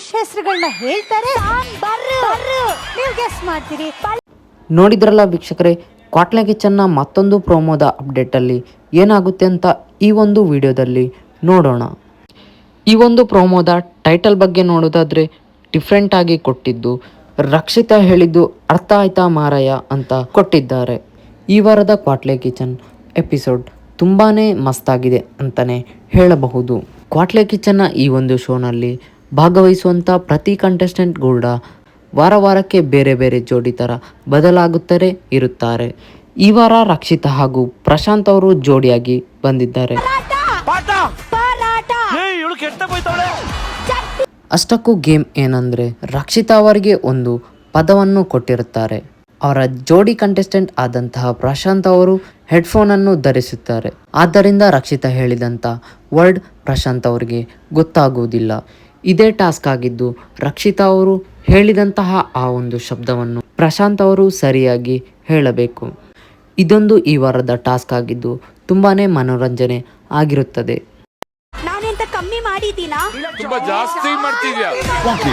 Dish ಹೆಸರುಗಳನ್ನ ಹೇಳ್ತಾರೆ, ನೀವು guess ಮಾಡ್ತೀರಿ. ನೋಡಿದ್ರಲ್ಲ ವೀಕ್ಷಕರೇ, ಕ್ವಾಟ್ಲೆ ಕಿಚನ್ನ ಮತ್ತೊಂದು ಪ್ರೋಮೋದ ಅಪ್ಡೇಟಲ್ಲಿ ಏನಾಗುತ್ತೆ ಅಂತ ಈ ಒಂದು ವಿಡಿಯೋದಲ್ಲಿ ನೋಡೋಣ. ಈ ಒಂದು ಪ್ರೋಮೋದ ಟೈಟಲ್ ಬಗ್ಗೆ ನೋಡೋದಾದರೆ ಡಿಫ್ರೆಂಟ್ ಆಗಿ ಕೊಟ್ಟಿದ್ದು, ರಕ್ಷಿತಾ ಹೇಳಿದ್ದು ಅರ್ಥ ಆಯ್ತಾ ಮಾರಾಯ ಅಂತ ಕೊಟ್ಟಿದ್ದಾರೆ. ಈ ವಾರದ ಕ್ವಾಟ್ಲೆ ಕಿಚನ್ ಎಪಿಸೋಡ್ ತುಂಬಾ ಮಸ್ತಾಗಿದೆ ಅಂತಲೇ ಹೇಳಬಹುದು. ಕ್ವಾಟ್ಲೆ ಕಿಚನ್ನ ಈ ಒಂದು ಶೋನಲ್ಲಿ ಭಾಗವಹಿಸುವಂಥ ಪ್ರತಿ ಕಂಟೆಸ್ಟೆಂಟ್ ಕೂಡ ವಾರ ವಾರಕ್ಕೆ ಬೇರೆ ಬೇರೆ ಜೋಡಿ ಥರ ಬದಲಾಗುತ್ತಾರೆ ಇರುತ್ತಾರೆ. ಈ ವಾರ ರಕ್ಷಿತಾ ಹಾಗೂ ಪ್ರಶಾಂತ್ ಅವರು ಜೋಡಿಯಾಗಿ ಬಂದಿದ್ದಾರೆ. ಅಷ್ಟಕ್ಕೂ ಗೇಮ್ ಏನಂದರೆ, ರಕ್ಷಿತಾ ಅವರಿಗೆ ಒಂದು ಪದವನ್ನು ಕೊಟ್ಟಿರುತ್ತಾರೆ. ಅವರ ಜೋಡಿ ಕಂಟೆಸ್ಟೆಂಟ್ ಆದಂತಹ ಪ್ರಶಾಂತ್ ಅವರು ಹೆಡ್ಫೋನನ್ನು ಧರಿಸುತ್ತಾರೆ. ಆದ್ದರಿಂದ ರಕ್ಷಿತಾ ಹೇಳಿದಂಥ ವರ್ಡ್ ಪ್ರಶಾಂತ್ ಅವರಿಗೆ ಗೊತ್ತಾಗುವುದಿಲ್ಲ. ಇದೇ ಟಾಸ್ಕ್ ಆಗಿದ್ದು, ರಕ್ಷಿತಾ ಅವರು ಹೇಳಿದಂತಹ ಆ ಒಂದು ಶಬ್ದವನ್ನು ಪ್ರಶಾಂತ್ ಅವರು ಸರಿಯಾಗಿ ಹೇಳಬೇಕು. ಇದೊಂದು ಈ ವಾರದ ಟಾಸ್ಕ್ ಆಗಿದ್ದು ತುಂಬಾ ಮನೋರಂಜನೆ ಆಗಿರುತ್ತದೆ. ನಾನೆಂತ ಕಮ್ಮಿ ಮಾಡಿದ್ದೀನಾ? ತುಂಬಾ ಜಾಸ್ತಿ ಮಾಡ್ತಿದ್ಯಾ?